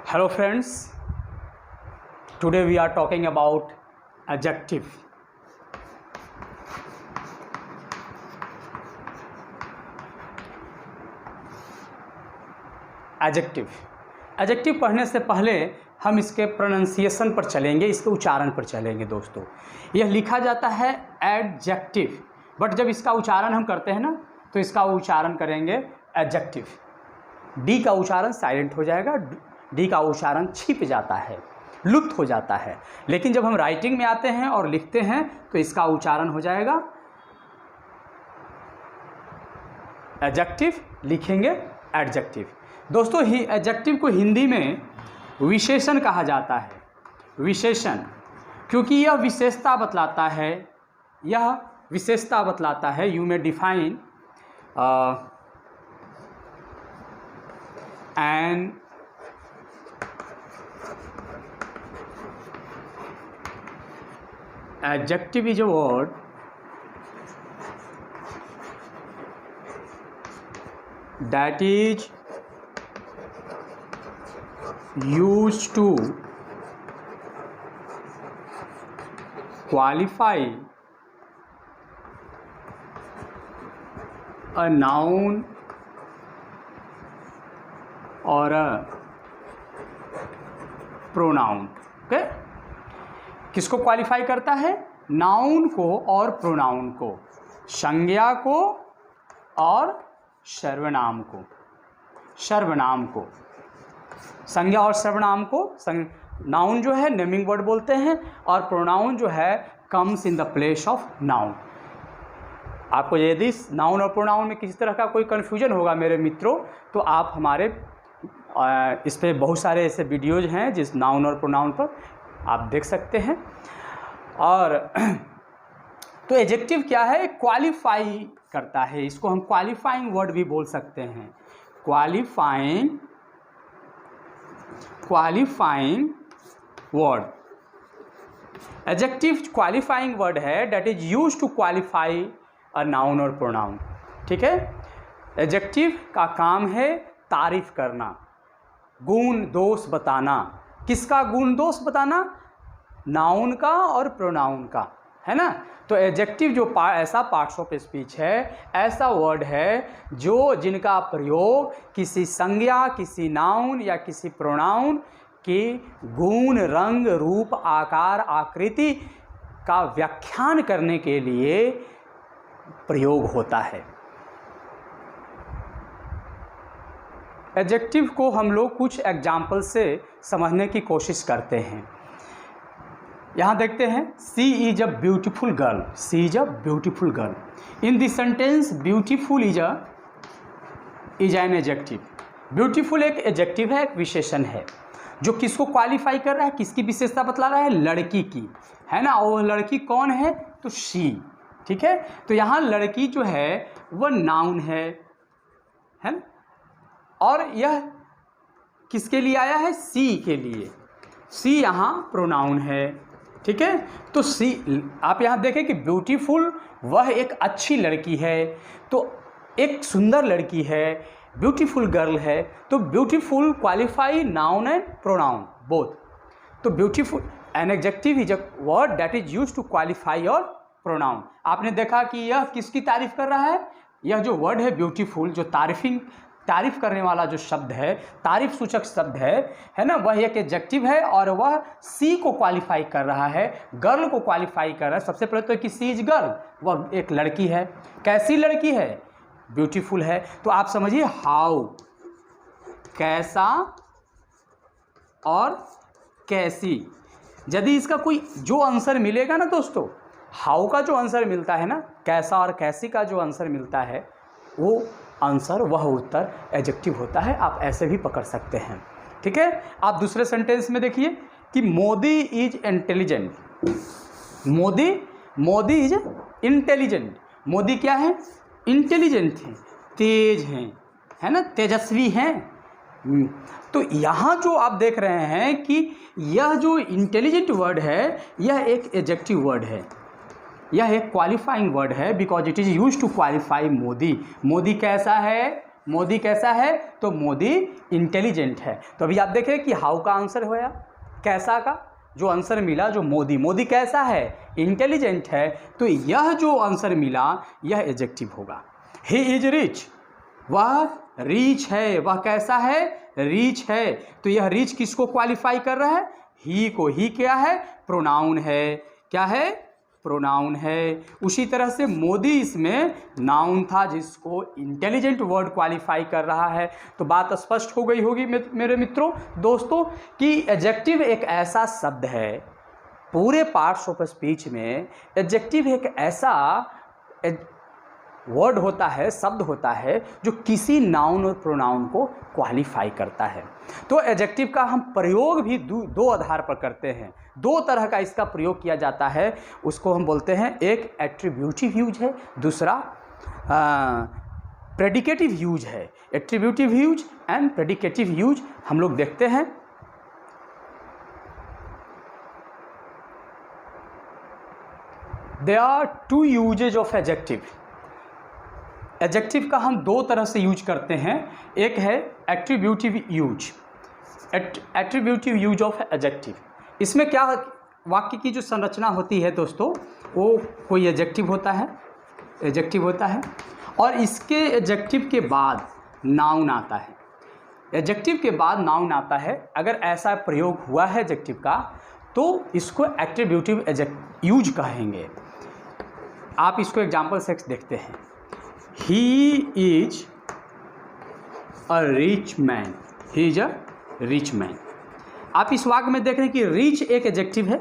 Hello friends, today we are talking about adjective. Adjective पढ़ने से पहले हम इसके प्रोनाउंसिएशन पर चलेंगे, इसके उच्चारण पर चलेंगे। दोस्तों, यह लिखा जाता है एडजेक्टिव, बट जब इसका उच्चारण हम करते हैं ना तो इसका उच्चारण करेंगे एडजेक्टिव। डी का उच्चारण साइलेंट हो जाएगा, डी का उच्चारण छिप जाता है, लुप्त हो जाता है। लेकिन जब हम राइटिंग में आते हैं और लिखते हैं तो इसका उच्चारण हो जाएगा एडजेक्टिव, लिखेंगे एडजेक्टिव। दोस्तों, ही एडजेक्टिव को हिंदी में विशेषण कहा जाता है। विशेषण, क्योंकि यह विशेषता बतलाता है, you may define an adjective is a word that is used to qualify a noun or a pronoun। Okay, किसको क्वालिफाई करता है? नाउन को और प्रोनाउन को, संज्ञा को और सर्वनाम को। संज्ञा और सर्वनाम को, नाउन जो है नेमिंग वर्ड बोलते हैं और प्रोनाउन जो है comes in the place of noun. आपको यदि नाउन और प्रोनाउन में किसी तरह का कोई कन्फ्यूजन होगा मेरे मित्रों, तो आप हमारे इस पे बहुत सारे ऐसे वीडियोज हैं जिस नाउन और प्रोनाउन पर आप देख सकते हैं। और तो एडजेक्टिव क्या है? क्वालिफाई करता है, इसको हम क्वालिफाइंग वर्ड भी बोल सकते हैं। Qualifying word, adjective qualifying word है that is used to qualify a noun और प्रोनाउन। ठीक है, एडजेक्टिव का काम है तारीफ करना, गुण दोष बताना। किसका गुण दोष बताना? नाउन का और प्रोनाउन का, है ना। तो एडजेक्टिव जो ऐसा पार्ट्स ऑफ स्पीच है, ऐसा वर्ड है जिनका प्रयोग किसी संज्ञा, किसी नाउन या किसी प्रोनाउन के गुण, रंग, रूप, आकार, आकृति का व्याख्यान करने के लिए प्रयोग होता है। एडजेक्टिव को हम लोग कुछ एग्जाम्पल से समझने की कोशिश करते हैं। यहाँ देखते हैं, she is a beautiful girl. She is a beautiful girl. In this sentence beautiful is an adjective. Beautiful एक एडजेक्टिव है, एक विशेषण है जो किसको क्वालिफाई कर रहा है, किसकी विशेषता बतला रहा है? लड़की की, है ना। और लड़की कौन है? तो शी। ठीक है, तो यहाँ लड़की जो है वह नाउन है ना। और यह किसके लिए आया है? सी के लिए। सी यहाँ प्रोनाउन है। ठीक है, तो सी, आप यहाँ देखें कि ब्यूटीफुल वह एक अच्छी लड़की है, तो एक सुंदर लड़की है, ब्यूटीफुल गर्ल है। तो beautiful qualify noun and pronoun both. तो beautiful an adjective is a word that is used to qualify your pronoun. आपने देखा कि यह किसकी तारीफ कर रहा है? यह जो वर्ड है ब्यूटीफुल, जो तारीफ करने वाला जो शब्द है, तारीफ सूचक शब्द है ना, वह एक एडजेक्टिव है और वह सी को क्वालिफाई कर रहा है, गर्ल को क्वालिफाई कर रहा है। सबसे पहले तो कि सी इज गर्ल, वह एक लड़की है। कैसी लड़की है? ब्यूटीफुल है। तो आप समझिए हाउ, कैसा और कैसी। यदि इसका कोई जो आंसर मिलेगा ना दोस्तों, हाउ का जो आंसर मिलता है ना, कैसा और कैसी का जो आंसर मिलता है, वो आंसर, वह उत्तर एडजेक्टिव होता है। आप ऐसे भी पकड़ सकते हैं। ठीक है, आप दूसरे सेंटेंस में देखिए कि Modi is intelligent. Modi is intelligent. Modi क्या है? इंटेलिजेंट है, तेज हैं, है ना, तेजस्वी हैं। तो यहाँ जो आप देख रहे हैं कि यह जो इंटेलिजेंट वर्ड है, यह एक एडजेक्टिव वर्ड है, यह एक क्वालिफाइंग वर्ड है, because it is use to qualify Modi. Modi कैसा है? मोदी कैसा है? तो मोदी इंटेलिजेंट है। तो अभी आप देखें कि हाउ का आंसर होया, कैसा का जो आंसर मिला, जो मोदी कैसा है? इंटेलिजेंट है। तो यह जो आंसर मिला यह एडजेक्टिव होगा। ही इज रिच, वह रिच है। वह कैसा है? रिच है। तो यह रिच किसको क्वालिफाई कर रहा है? ही को। ही क्या है? प्रोनाउन है। क्या है? प्रोनाउन है। उसी तरह से मोदी इसमें नाउन था जिसको इंटेलिजेंट वर्ड क्वालिफाई कर रहा है। तो बात स्पष्ट हो गई होगी मेरे मित्रों, दोस्तों, कि एडजेक्टिव एक ऐसा शब्द है, पूरे पार्ट्स ऑफ स्पीच में एडजेक्टिव एक ऐसा वर्ड होता है, शब्द होता है, जो किसी नाउन और प्रोनाउन को क्वालिफाई करता है। तो एडजेक्टिव का हम प्रयोग भी दो आधार पर करते हैं। दो तरह का इसका प्रयोग किया जाता है। उसको हम बोलते हैं, एक एट्रीब्यूटिव यूज है, दूसरा प्रेडिकेटिव यूज है। Attributive use and predicative use हम लोग देखते हैं। There are two usages of adjective. Adjective का हम दो तरह से यूज करते हैं। एक है attributive use, attributive use of adjective. इसमें क्या वाक्य की जो संरचना होती है दोस्तों, वो कोई एडजेक्टिव होता है, एडजेक्टिव होता है, और इसके एडजेक्टिव के बाद नाउन आता है। एडजेक्टिव के बाद नाउन आता है। अगर ऐसा प्रयोग हुआ है एडजेक्टिव का तो इसको एट्रीब्यूटिव यूज कहेंगे। आप इसको एग्जाम्पल से देखते हैं। He is a rich man, he is a rich man. आप इस वाक्य में देख रहे हैं कि रिच एक एडजेक्टिव है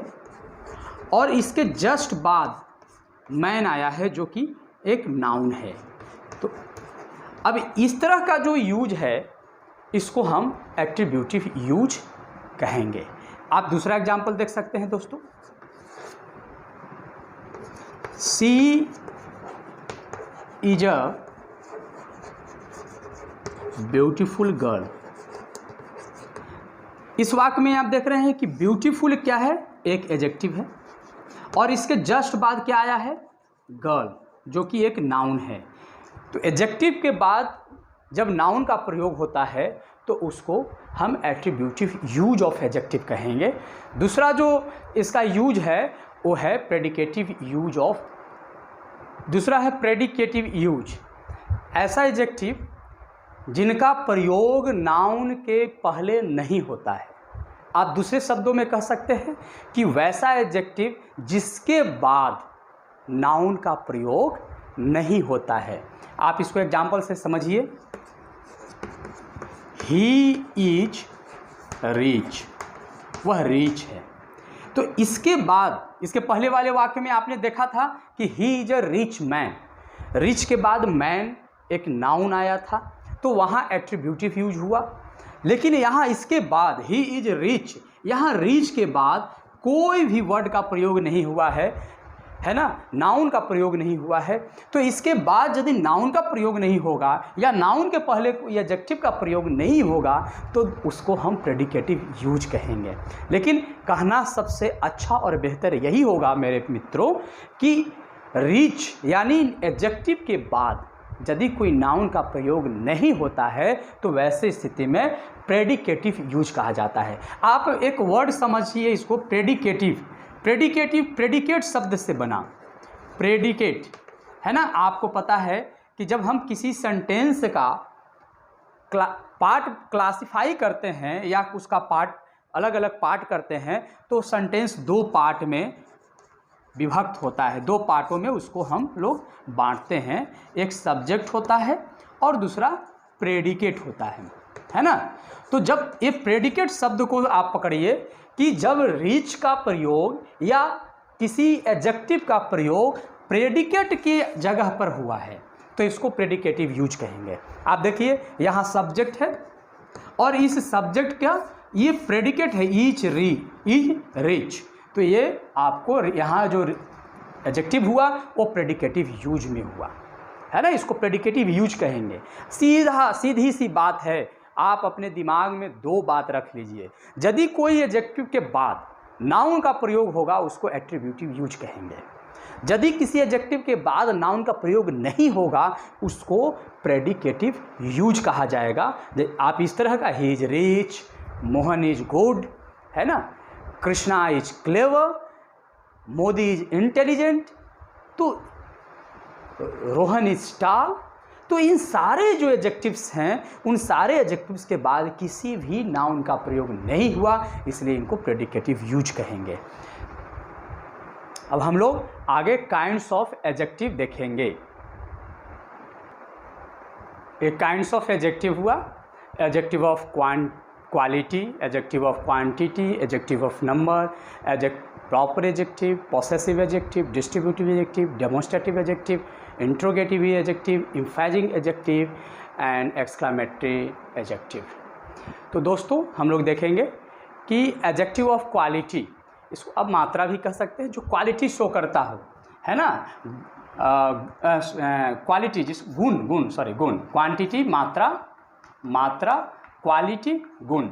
और इसके जस्ट बाद मैन आया है जो कि एक नाउन है। तो अब इस तरह का जो यूज है इसको हम एट्रीब्यूटिव यूज कहेंगे। आप दूसरा एग्जाम्पल देख सकते हैं दोस्तों। सी इज अ ब्यूटीफुल गर्ल। इस वाक्य में आप देख रहे हैं कि ब्यूटीफुल क्या है? एक एडजेक्टिव है, और इसके जस्ट बाद क्या आया है? गर्ल, जो कि एक नाउन है। तो एडजेक्टिव के बाद जब नाउन का प्रयोग होता है तो उसको हम एट्रीब्यूटिव यूज ऑफ एडजेक्टिव कहेंगे। दूसरा जो इसका यूज है वो है प्रेडिकेटिव यूज ऑफ, दूसरा है प्रेडिकेटिव यूज। ऐसा एडजेक्टिव जिनका प्रयोग नाउन के पहले नहीं होता है। आप दूसरे शब्दों में कह सकते हैं कि वैसा एडजेक्टिव जिसके बाद नाउन का प्रयोग नहीं होता है। आप इसको एग्जाम्पल से समझिए। ही इज रिच, वह रिच है। तो इसके बाद, इसके पहले वाले वाक्य में आपने देखा था कि he is a rich man. Rich के बाद मैन एक नाउन आया था, तो वहाँ एट्रीब्यूटिव यूज हुआ। लेकिन यहाँ इसके बाद ही इज रिच, यहाँ रिच के बाद कोई भी वर्ड का प्रयोग नहीं हुआ है ना, नाउन का प्रयोग नहीं हुआ है। तो इसके बाद यदि नाउन का प्रयोग नहीं होगा या नाउन के पहले एडजेक्टिव का प्रयोग नहीं होगा तो उसको हम प्रेडिकेटिव यूज कहेंगे। लेकिन कहना सबसे अच्छा और बेहतर यही होगा मेरे मित्रों कि रिच यानी एडजेक्टिव के बाद यदि कोई नाउन का प्रयोग नहीं होता है तो वैसे स्थिति में प्रेडिकेटिव यूज कहा जाता है। आप एक वर्ड समझिए इसको, प्रेडिकेटिव। प्रेडिकेटिव प्रेडिकेट शब्द से बना, प्रेडिकेट है ना। आपको पता है कि जब हम किसी सेंटेंस का पार्ट क्लासिफाई करते हैं या उसका पार्ट अलग अलग पार्ट करते हैं तो सेंटेंस दो पार्ट में विभक्त होता है। दो पार्टों में उसको हम लोग बांटते हैं। एक सब्जेक्ट होता है और दूसरा प्रेडिकेट होता है ना। तो जब ये प्रेडिकेट शब्द को आप पकड़िए कि जब रिच का प्रयोग या किसी एडजेक्टिव का प्रयोग प्रेडिकेट की जगह पर हुआ है तो इसको प्रेडिकेटिव यूज कहेंगे। आप देखिए यहाँ सब्जेक्ट है और इस सब्जेक्ट का ये प्रेडिकेट है, इज रिच। तो ये आपको यहाँ जो एडजेक्टिव हुआ वो प्रेडिकेटिव यूज में हुआ है ना, इसको प्रेडिकेटिव यूज कहेंगे। सीधी सी बात है। आप अपने दिमाग में दो बात रख लीजिए, यदि कोई एडजेक्टिव के बाद नाउन का प्रयोग होगा उसको एट्रीब्यूटिव यूज कहेंगे। यदि किसी एडजेक्टिव के बाद नाउन का प्रयोग नहीं होगा उसको प्रेडिकेटिव यूज कहा जाएगा। आप इस तरह का he is rich, Mohan is good, है ना, Krishna is clever, Modi is intelligent, तो रोहन इज टाल, तो इन सारे जो एडजेक्टिव्स हैं उन सारे एडजेक्टिव्स के बाद किसी भी नाउन का प्रयोग नहीं हुआ, इसलिए इनको प्रेडिकेटिव यूज कहेंगे। अब हम लोग आगे काइंड्स ऑफ एडजेक्टिव देखेंगे। एक काइंड्स ऑफ एडजेक्टिव हुआ, adjective of quality, adjective of quantity, adjective of number, proper adjective, possessive adjective, distributive adjective, demonstrative adjective, interrogative adjective, emphasizing adjective and exclamatory adjective. तो दोस्तों हम लोग देखेंगे कि एडजेक्टिव ऑफ क्वालिटी, इसको अब मात्रा भी कह सकते हैं, जो क्वालिटी शो करता हो, है ना, क्वालिटी जिस गुण, क्वांटिटी मात्रा, क्वालिटी गुण,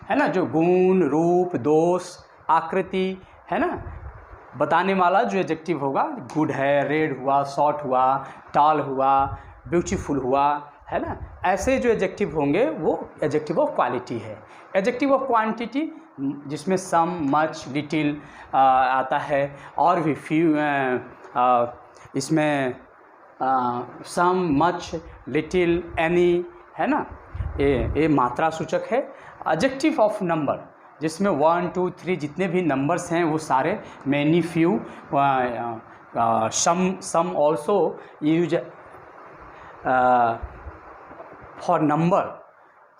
है ना, जो गुण, रूप, दोष, आकृति, है ना, बताने वाला जो एडजेक्टिव होगा, गुड है, रेड हुआ, शॉर्ट हुआ, टॉल हुआ, ब्यूटीफुल हुआ, है ना, ऐसे जो एडजेक्टिव होंगे वो एडजेक्टिव ऑफ क्वालिटी है। एडजेक्टिव ऑफ क्वांटिटी जिसमें सम, मच, लिटिल आता है, और भी फ्यू, इसमें सम, मच, लिटिल, एनी, है ना, ये मात्रा सूचक है। एडजेक्टिव ऑफ नंबर जिसमें 1, 2, 3 जितने भी नंबर्स हैं वो सारे, many, few, some also use for number.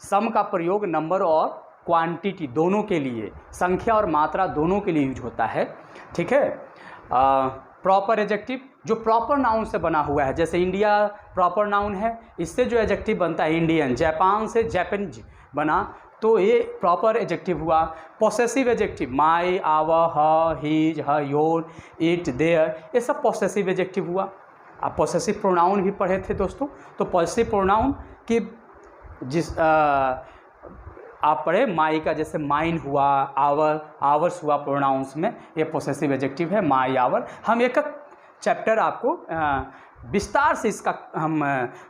Some का प्रयोग नंबर और क्वांटिटी दोनों के लिए, संख्या और मात्रा दोनों के लिए यूज होता है, ठीक है। प्रॉपर एडजेक्टिव जो प्रॉपर नाउन से बना हुआ है, जैसे इंडिया प्रॉपर नाउन है, इससे जो एडजेक्टिव बनता है इंडियन, जापान से जापानीज बना, तो ये प्रॉपर एडजेक्टिव हुआ। Possessive adjective my, our, her, his, her, your, it, their, ये सब पॉसेसिव एडजेक्टिव हुआ। आप पॉसेसिव प्रोनाउन भी पढ़े थे दोस्तों, तो पॉसेसिव प्रोनाउन की जिस आप पढ़े माई का, जैसे माइन हुआ, आवर्स हुआ प्रोनाउंस में, ये पॉसेसिव एडजेक्टिव है, माई, आवर। हम एक चैप्टर आपको विस्तार से इसका हम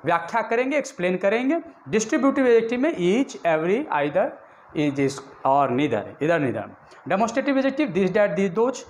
व्याख्या करेंगे, एक्सप्लेन करेंगे। डिस्ट्रीब्यूटिव एडजेक्टिव में ईच, एवरी, आइदर, इज और नीदर, इधर neither. Demonstrative adjective this, that, this, those.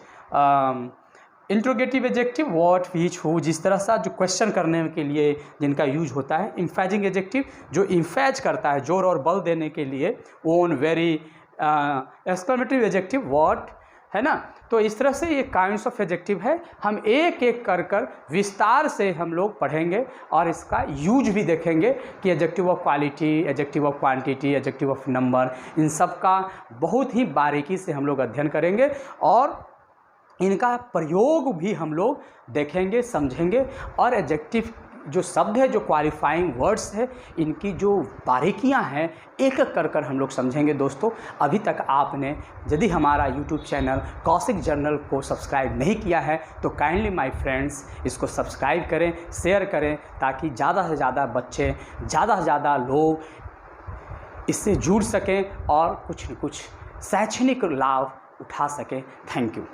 Interrogative adjective what, which, who, जिस तरह से जो क्वेश्चन करने के लिए जिनका यूज होता है। एम्फेसिंग एडजेक्टिव जो इम्फेज करता है, जोर और बल देने के लिए, own, very. Exclamatory adjective what, है ना। तो इस तरह से ये काइंड्स ऑफ एडजेक्टिव है। हम एक एक कर विस्तार से हम लोग पढ़ेंगे और इसका यूज भी देखेंगे कि adjective of quality, adjective of quantity, adjective of number, इन सब का बहुत ही बारीकी से हम लोग अध्ययन करेंगे और इनका प्रयोग भी हम लोग देखेंगे, समझेंगे। और एडजेक्टिव जो शब्द है, जो क्वालिफाइंग वर्ड्स है, इनकी जो बारीकियां हैं एक एक कर हम लोग समझेंगे। दोस्तों अभी तक आपने यदि हमारा यूट्यूब चैनल कौशिक जर्नल को सब्सक्राइब नहीं किया है तो काइंडली माय फ्रेंड्स इसको सब्सक्राइब करें, शेयर करें, ताकि ज़्यादा से ज़्यादा बच्चे, ज़्यादा से ज़्यादा लोग इससे जुड़ सकें और कुछ न कुछ शैक्षणिक लाभ उठा सकें। Thank you.